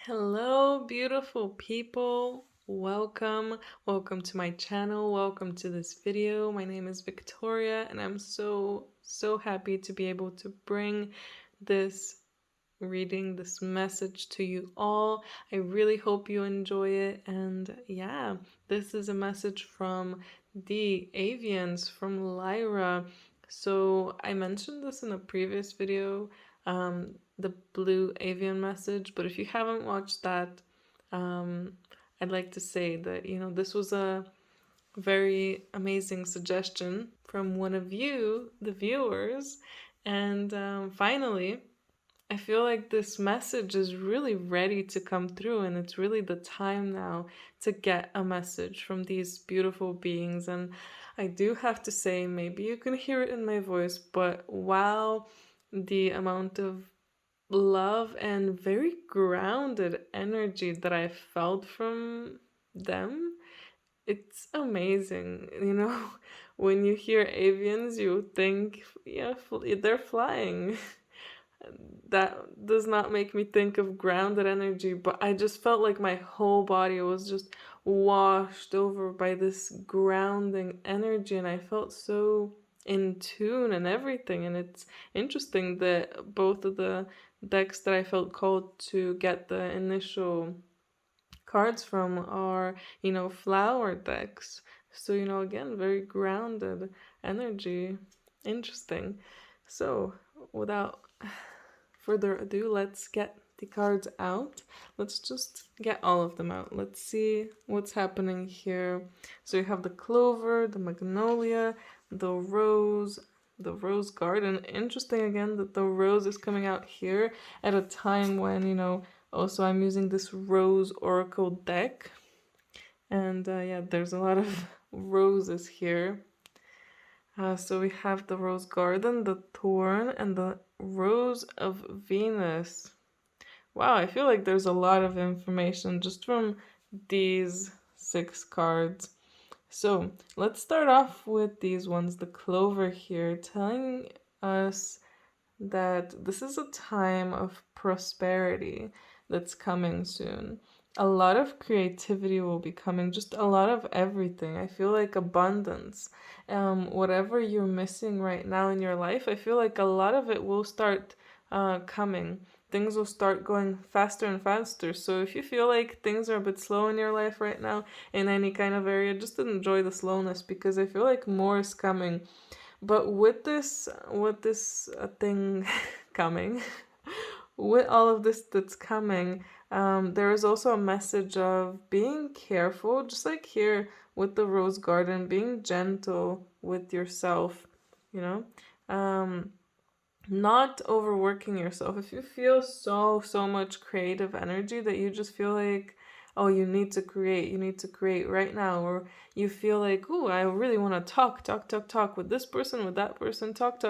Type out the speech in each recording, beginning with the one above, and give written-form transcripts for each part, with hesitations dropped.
Hello, beautiful people. Welcome to my channel. Welcome to this video. My name is Victoria, and I'm so happy to be able to bring this reading, this message to you all. I really hope you enjoy it. And yeah, this is a message from the Avians from Lyra. So I mentioned this in a previous video, the blue avian message, but if you haven't watched that, um, I'd like to say that, this was a very amazing suggestion from one of you, the viewers. And finally, I feel like this message is really ready to come through, and it's really the time now to get a message from these beautiful beings. And I do have to say, maybe you can hear it in my voice, but wow, the amount of love and very grounded energy that I felt from them, it's amazing. When you hear avians, you think, yeah, they're flying. That does not make me think of grounded energy, but I just felt like my whole body was just washed over by this grounding energy, and I felt so in tune and everything. And it's interesting that both of the decks that I felt called to get the initial cards from are, flower decks. So, again, very grounded energy. Interesting. So, without further ado, let's get the cards out. Let's just get all of them out. Let's see what's happening here. So you have the clover, the magnolia, the rose garden. Interesting again that the rose is coming out here at a time when, also I'm using this rose oracle deck. And yeah, there's a lot of roses here. So we have the rose garden, the thorn, and the rose of Venus. Wow, I feel like there's a lot of information just from these 6 cards. So let's start off with these ones. The clover here telling us that this is a time of prosperity that's coming soon. A lot of creativity will be coming, just a lot of everything. I feel like abundance. Whatever you're missing right now in your life, I feel like a lot of it will start coming. Things will start going faster and faster. So if you feel like things are a bit slow in your life right now, in any kind of area, just enjoy the slowness, because I feel like more is coming. But with this thing coming, with all of this that's coming, there is also a message of being careful, just like here with the rose garden, being gentle with yourself, you know, not overworking yourself. If you feel so much creative energy that you just feel like, oh, you need to create right now, or you feel like, oh, I really want to talk with this person, with that person, talk.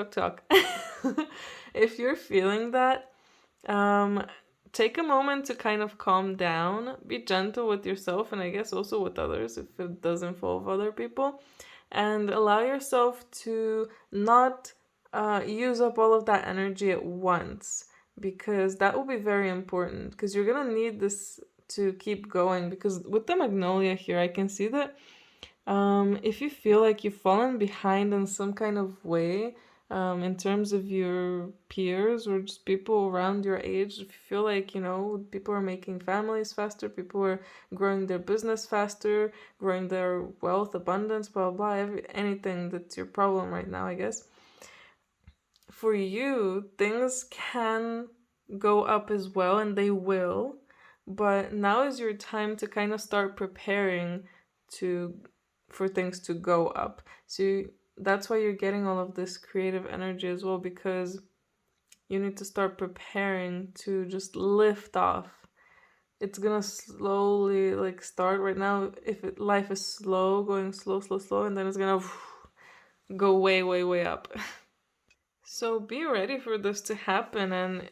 If you're feeling that, take a moment to kind of calm down, be gentle with yourself, and I guess also with others if it does involve other people, and allow yourself to not use up all of that energy at once, because that will be very important, because you're gonna need this to keep going. Because with the magnolia here, I can see that if you feel like you've fallen behind in some kind of way, in terms of your peers or just people around your age, if you feel like, people are making families faster, people are growing their business faster, growing their wealth, abundance, blah, blah, anything that's your problem right now, I guess. For you, things can go up as well, and they will, but now is your time to kind of start preparing to for things to go up. So that's why you're getting all of this creative energy as well, because you need to start preparing to just lift off. It's gonna slowly like start right now. If life is slow, going slow, and then it's gonna go way up. So be ready for this to happen, and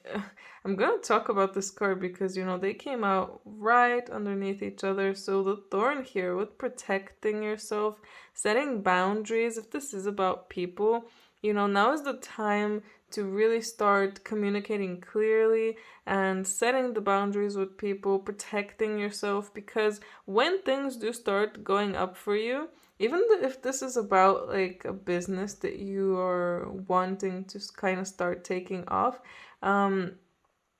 I'm gonna talk about this card because they came out right underneath each other. So the thorn here with protecting yourself, setting boundaries. If this is about people, now is the time to really start communicating clearly and setting the boundaries with people, protecting yourself, because when things do start going up for you, even if this is about like a business that you are wanting to kind of start taking off, um,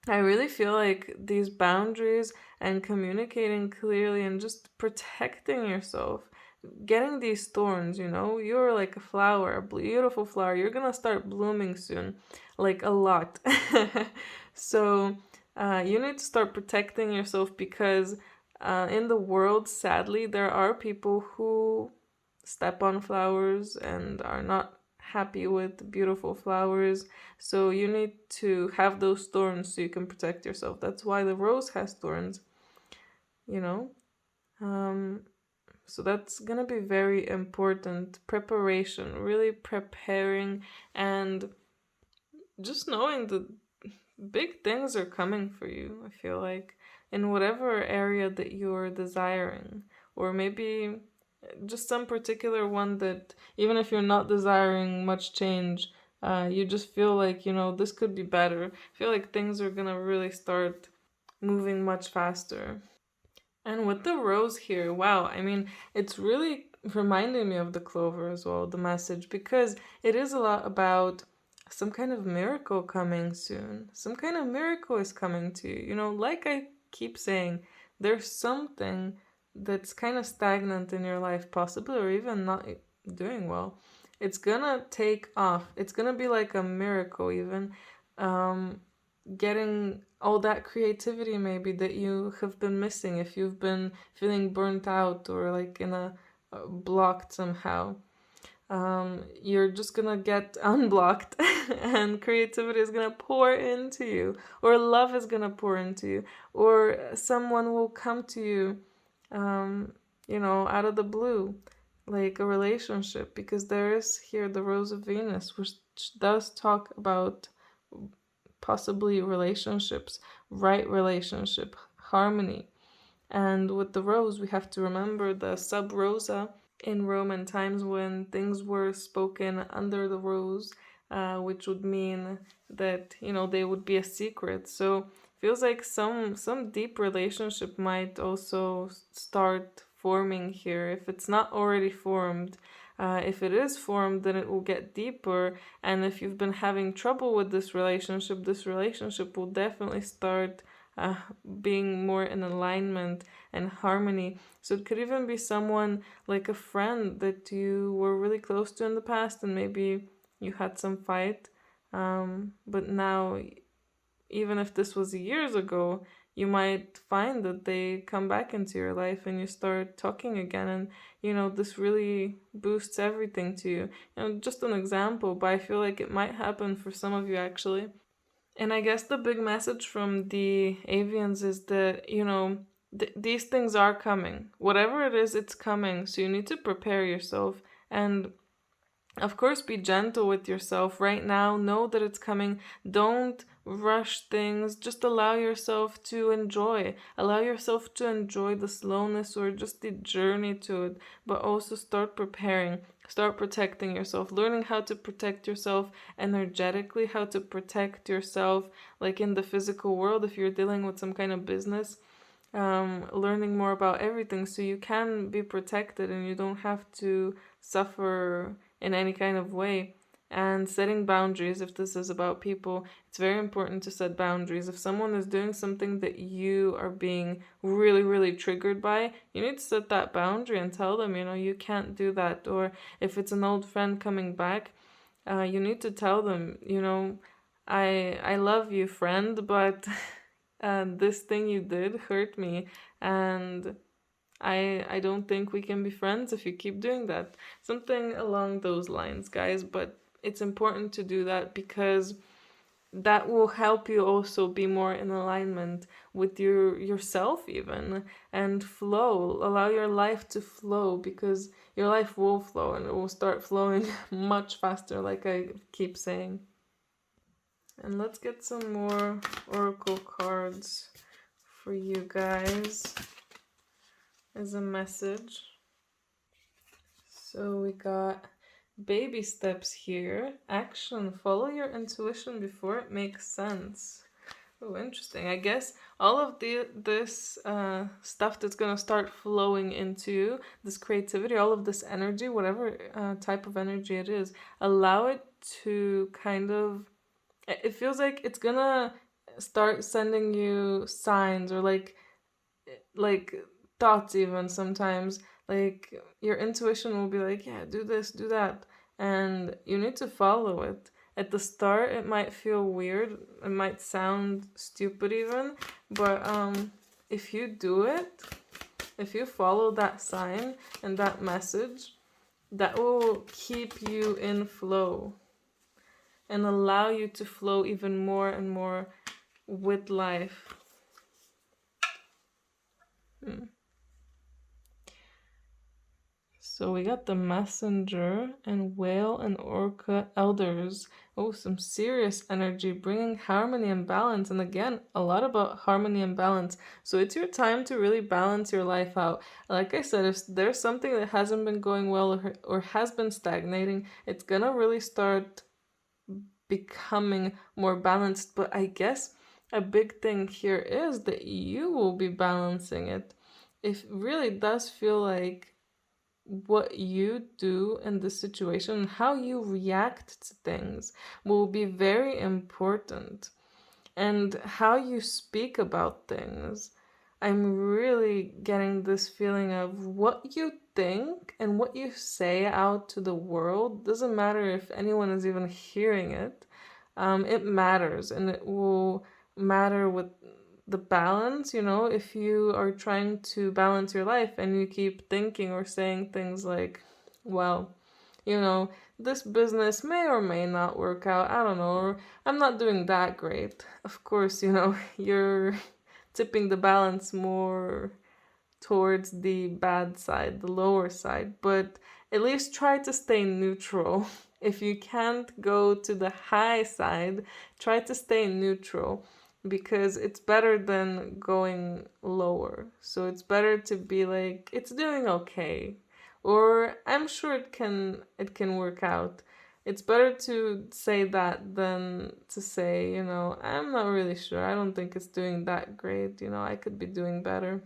I really feel like these boundaries and communicating clearly and just protecting yourself, getting these thorns, you're like a flower, a beautiful flower. You're gonna start blooming soon, like a lot. So you need to start protecting yourself because in the world, sadly, there are people who step on flowers and are not happy with beautiful flowers. So you need to have those thorns so you can protect yourself. That's why the rose has thorns, you know? Um, so that's gonna be very important. Preparation, really preparing, and just knowing that big things are coming for you, I feel like, in whatever area that you're desiring. Or maybe just some particular one that, even if you're not desiring much change, you just feel like, this could be better. I feel like things are gonna really start moving much faster. And with the rose here, wow, I mean, it's really reminding me of the clover as well, the message, because it is a lot about some kind of miracle coming soon. Some kind of miracle is coming to you. Like I keep saying, there's something that's kind of stagnant in your life, possibly, or even not doing well. It's gonna take off. It's gonna be like a miracle, even. Um, Getting all that creativity maybe that you have been missing if you've been feeling burnt out or like in a blocked somehow. You're just gonna get unblocked and creativity is gonna pour into you, or love is gonna pour into you, or someone will come to you, out of the blue, like a relationship, because there is here the Rose of Venus, which does talk about possibly relationships, right relationship, harmony. And with the rose, we have to remember the sub rosa in Roman times when things were spoken under the rose, which would mean that they would be a secret. So feels like some deep relationship might also start forming here if it's not already formed. If it is formed, then it will get deeper. And if you've been having trouble with this relationship will definitely start uh, being more in alignment and harmony. So it could even be someone like a friend that you were really close to in the past, and maybe you had some fight. But now, even if this was years ago, you might find that they come back into your life and you start talking again, and this really boosts everything to you. Just an example, but I feel like it might happen for some of you actually. And I guess the big message from the Avians is that, these things are coming. Whatever it is, it's coming. So you need to prepare yourself. And of course, be gentle with yourself right now. Know that it's coming. Don't rush things. Just allow yourself to enjoy. Allow yourself to enjoy the slowness or just the journey to it. But also start preparing. Start protecting yourself. Learning how to protect yourself energetically. How to protect yourself like in the physical world if you're dealing with some kind of business. Learning more about everything so you can be protected and you don't have to suffer in any kind of way. And setting boundaries, if this is about people, it's very important to set boundaries. If someone is doing something that you are being really, really triggered by, you need to set that boundary and tell them, you can't do that. Or if it's an old friend coming back, you need to tell them, I love you, friend, but this thing you did hurt me, and I don't think we can be friends if you keep doing that. Something along those lines, guys, but it's important to do that because that will help you also be more in alignment with yourself even, and flow. Allow your life to flow, because your life will flow and it will start flowing much faster, like I keep saying. And let's get some more oracle cards for you guys as a message. So we got baby steps here. Action. Follow your intuition before it makes sense. Oh, interesting. I guess all of this stuff that's gonna start flowing into this creativity, all of this energy, whatever type of energy it is, allow it to kind of. It feels like it's gonna start sending you signs or like thoughts even sometimes. Like your intuition will be like, yeah, do this, do that, and you need to follow it. At the start it might feel weird, it might sound stupid even, but if you do it, if you follow that sign and that message, that will keep you in flow and allow you to flow even more and more with life. So we got the messenger and whale and orca elders. Oh, some serious energy, bringing harmony and balance. And again, a lot about harmony and balance. So it's your time to really balance your life out. Like I said, if there's something that hasn't been going well or has been stagnating, it's gonna really start becoming more balanced. But I guess a big thing here is that you will be balancing it. It really does feel like what you do in the situation, how you react to things, will be very important. And how you speak about things. I'm really getting this feeling of what you think and what you say out to the world. Doesn't matter if anyone is even hearing it. It matters, and it will matter with the balance. If you are trying to balance your life and you keep thinking or saying things like, well, this business may or may not work out, I don't know, or I'm not doing that great. Of course, you're tipping the balance more towards the bad side, the lower side, but at least try to stay neutral. If you can't go to the high side, try to stay neutral, because it's better than going lower. So it's better to be like, it's doing okay, or I'm sure it can work out. It's better to say that than to say, I'm not really sure. I don't think it's doing that great. I could be doing better.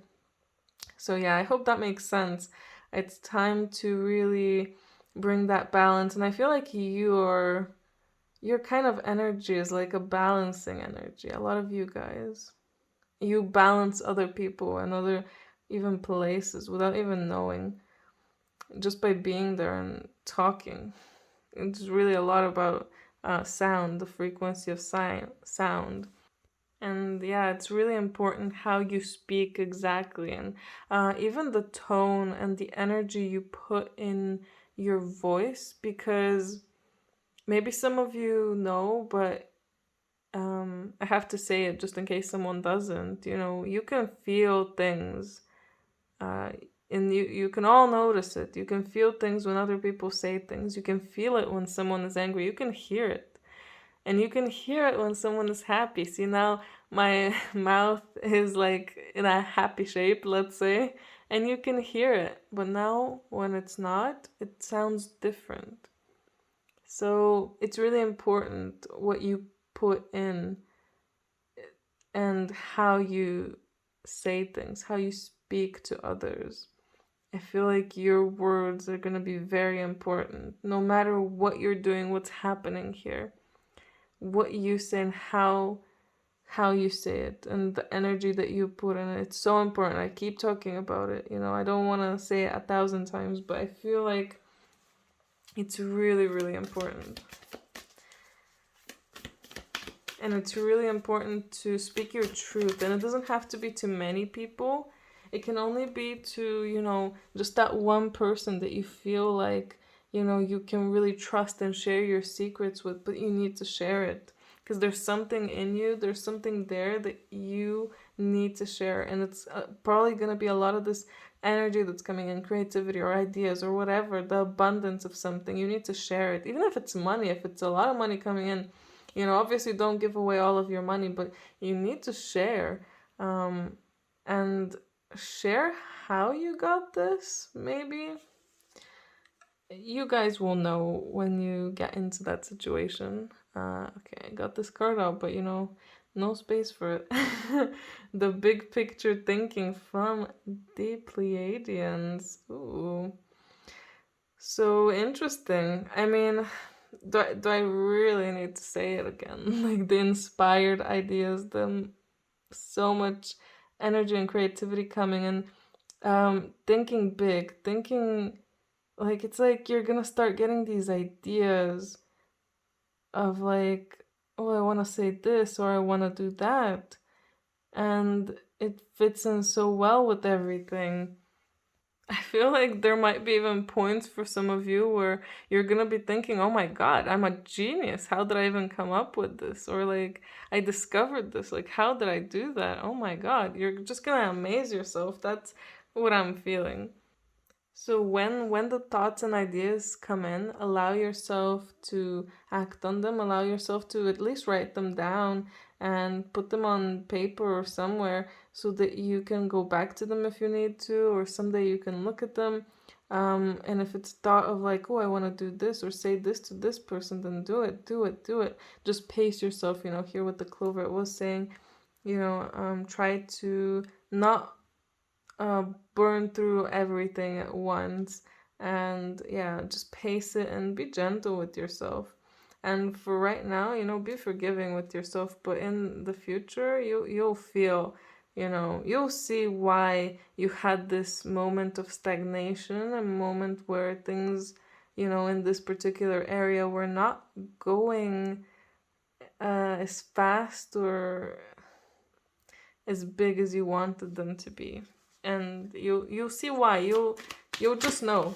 So yeah, I hope that makes sense. It's time to really bring that balance, and I feel like your kind of energy is like a balancing energy. A lot of you guys, you balance other people and other even places without even knowing, just by being there and talking. It's really a lot about sound, the frequency of sound. And yeah, it's really important how you speak exactly, and even the tone and the energy you put in your voice, because maybe some of you know, but I have to say it just in case someone doesn't. You can feel things, uh, and you can all notice it. You can feel things when other people say things. You can feel it when someone is angry. You can hear it. And you can hear it when someone is happy. See, now my mouth is like in a happy shape, let's say, and you can hear it. But now when it's not, it sounds different. So it's really important what you put in and how you say things, how you speak to others. I feel like your words are going to be very important, no matter what you're doing, what's happening here. What you say and how you say it, and the energy that you put in it. It's so important. I keep talking about it. I don't want to say it 1,000 times, but I feel like it's really, really important. And it's really important to speak your truth. And it doesn't have to be to many people. It can only be to, just that one person that you feel like, you can really trust and share your secrets with, but you need to share it. Because there's something in you, there's something there that you need to share. And it's probably going to be a lot of this energy that's coming in, creativity or ideas or whatever, the abundance of something. You need to share it. Even if it's money, if it's a lot of money coming in, obviously don't give away all of your money, but you need to share. And share how you got this, maybe. you guys will know when you get into that situation. Okay, I got this card out, but no space for it. The big picture thinking from the Pleiadians. Ooh. So interesting. I mean, do I really need to say it again? Like the inspired ideas, the so much energy and creativity coming in, thinking big, thinking like it's like you're gonna start getting these ideas of like, oh, I want to say this or I want to do that, and it fits in so well with everything. I feel like there might be even points for some of you where you're gonna be thinking, oh my god, I'm a genius. How did I even come up with this? Or like, I discovered this. Like, how did I do that? Oh my god, you're just gonna amaze yourself. That's what I'm feeling. So when the thoughts and ideas come in, allow yourself to act on them, allow yourself to at least write them down and put them on paper or somewhere so that you can go back to them if you need to, or someday you can look at them. And if it's thought of like, oh, I want to do this or say this to this person, then do it, do it, do it. Just pace yourself, hear what the clover was saying, try to not uh, burn through everything at once, and yeah, just pace it and be gentle with yourself. And for right now, be forgiving with yourself, but in the future you'll feel, you'll see why you had this moment of stagnation, a moment where things, in this particular area were not going as fast or as big as you wanted them to be. And you'll see why. You'll just know.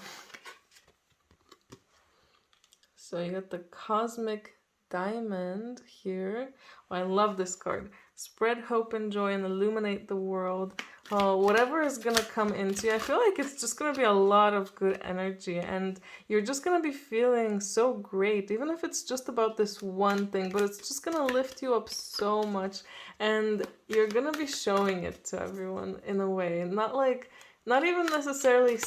So you got the Cosmic Diamond here. Oh, I love this card. Spread hope and joy and illuminate the world. Oh, whatever is gonna come into you, I feel like it's just gonna be a lot of good energy, and you're just gonna be feeling so great, even if it's just about this one thing, but it's just gonna lift you up so much, and you're gonna be showing it to everyone in a way, not even necessarily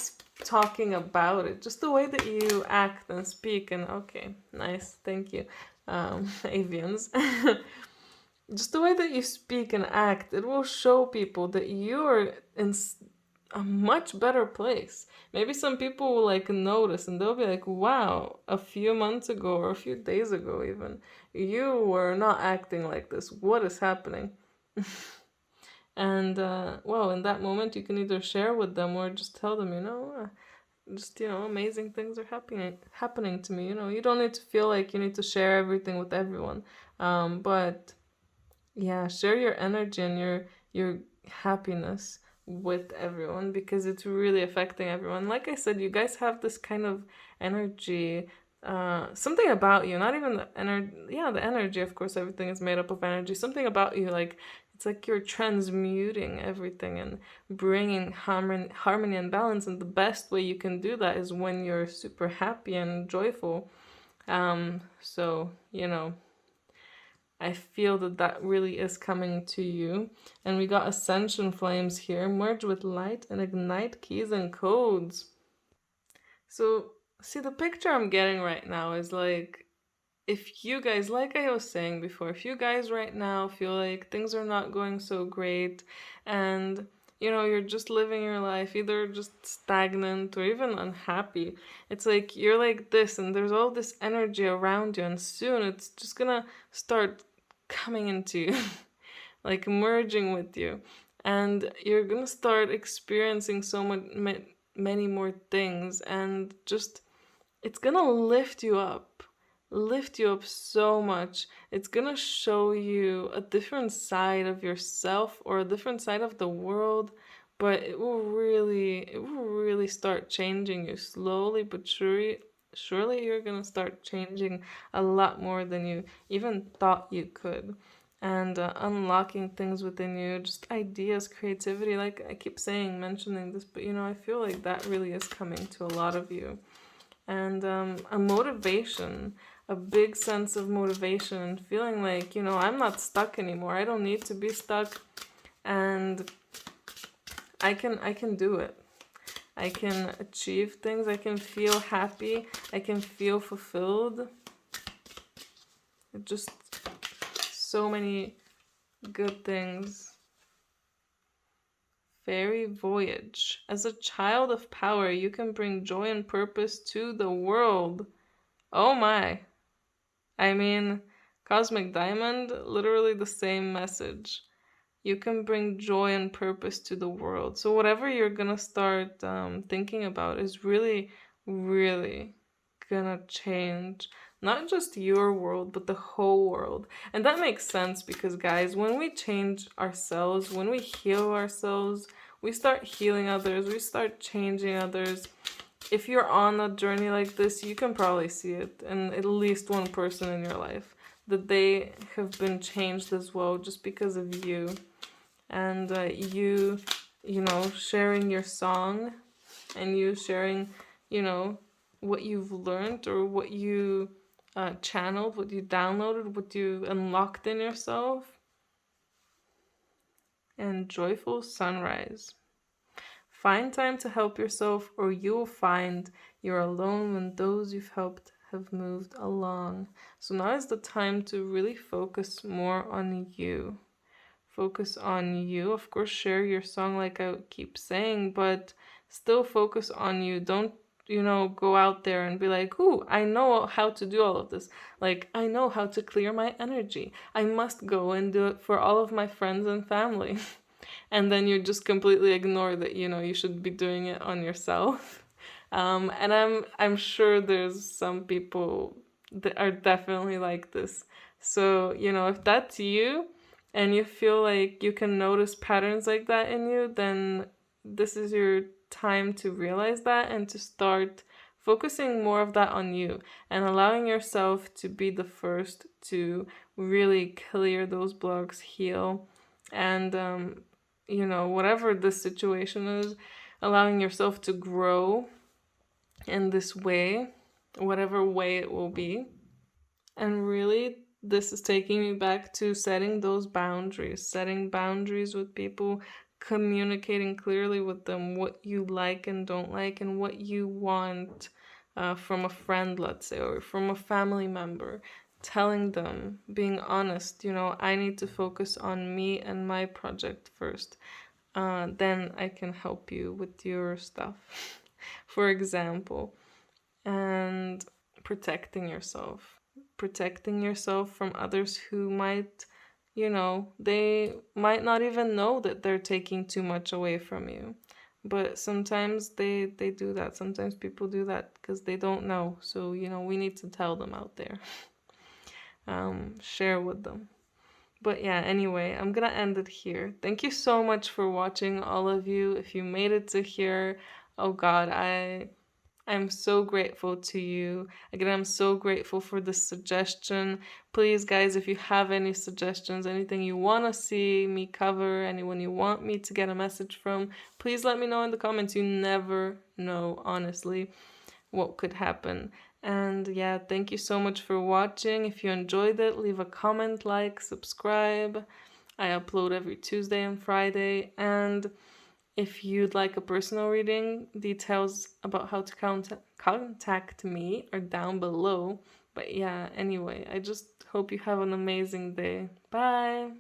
talking about it, just the way that you act and speak. And okay, nice, thank you, Avians. Just the way that you speak and act, it will show people that you are in a much better place. Maybe some people will like notice and they'll be like, wow, a few months ago or a few days ago even, you were not acting like this. What is happening? And well, in that moment you can either share with them or just tell them, just amazing things are happening to me. You don't need to feel like you need to share everything with everyone, but yeah, share your energy and your happiness with everyone, because it's really affecting everyone. Like I said, you guys have this kind of energy, something about you, not even the energy. Yeah, the energy, of course, everything is made up of energy. Something about you, like it's like you're transmuting everything and bringing harmony and balance. And the best way you can do that is when you're super happy and joyful. So I feel that really is coming to you. And we got Ascension Flames here. Merge with light and ignite keys and codes. So, see, the picture I'm getting right now is like, if you guys, like I was saying before, if you guys right now feel like things are not going so great and you're just living your life either just stagnant or even unhappy, it's like you're like this and there's all this energy around you, and soon it's just gonna start coming into you, like merging with you, and you're gonna start experiencing so much, many more things, and just it's gonna lift you up so much. It's gonna show you a different side of yourself or a different side of the world, but it will really start changing you slowly but surely you're gonna start changing a lot more than you even thought you could. And unlocking things within you, just ideas, creativity, like I keep mentioning this, but I feel like that really is coming to a lot of you. And a motivation, a big sense of motivation, and feeling like, I'm not stuck anymore. I don't need to be stuck, and I can do it. I can achieve things. I can feel happy. I can feel fulfilled. Just so many good things. Fairy voyage. As a child of power, you can bring joy and purpose to the world. Oh my. I mean, Cosmic Diamond, literally the same message. You can bring joy and purpose to the world. So whatever you're gonna start thinking about is really, really gonna change not just your world, but the whole world. And that makes sense because, guys, when we change ourselves, when we heal ourselves, we start healing others, we start changing others. If you're on a journey like this, you can probably see it in at least one person in your life, that they have been changed as well just because of you. And you know, sharing your song and you sharing, you know, what you've learned or what you channeled, what you downloaded, what you unlocked in yourself. And joyful sunrise. Find time to help yourself, or you'll find you're alone when those you've helped have moved along. So now is the time to really focus more on you. Focus on you. Of course, share your song like I keep saying, but still focus on you. Don't, you know, go out there and be like, ooh, I know how to do all of this. Like, I know how to clear my energy. I must go and do it for all of my friends and family. And then you just completely ignore that, you know, you should be doing it on yourself. And I'm sure there's some people that are definitely like this. So, you know, if that's you and you feel like you can notice patterns like that in you, then this is your time to realize that and to start focusing more of that on you and allowing yourself to be the first to really clear those blocks, heal, and you know, whatever the situation is, allowing yourself to grow in this way, whatever way it will be. And really, this is taking me back to setting those boundaries, setting boundaries with people, communicating clearly with them what you like and don't like, and what you want from a friend, let's say, or from a family member. Telling them, being honest, you know, I need to focus on me and my project first. Then I can help you with your stuff, for example. And protecting yourself. Protecting yourself from others who might, you know, they might not even know that they're taking too much away from you. But sometimes they do that. Sometimes people do that because they don't know. So, you know, we need to tell them out there. Share with them. But yeah, anyway, I'm gonna end it here. Thank you so much for watching, all of you. If you made it to here, oh God, I'm so grateful to you. Again, I'm so grateful for this suggestion. Please, guys, if you have any suggestions, anything you want to see me cover, anyone you want me to get a message from, please let me know in the comments. You never know, honestly, what could happen. And yeah, thank you so much for watching. If you enjoyed it, leave a comment, like, subscribe. I upload every Tuesday and Friday. And if you'd like a personal reading, details about how to contact me are down below. But yeah, anyway, I just hope you have an amazing day. Bye!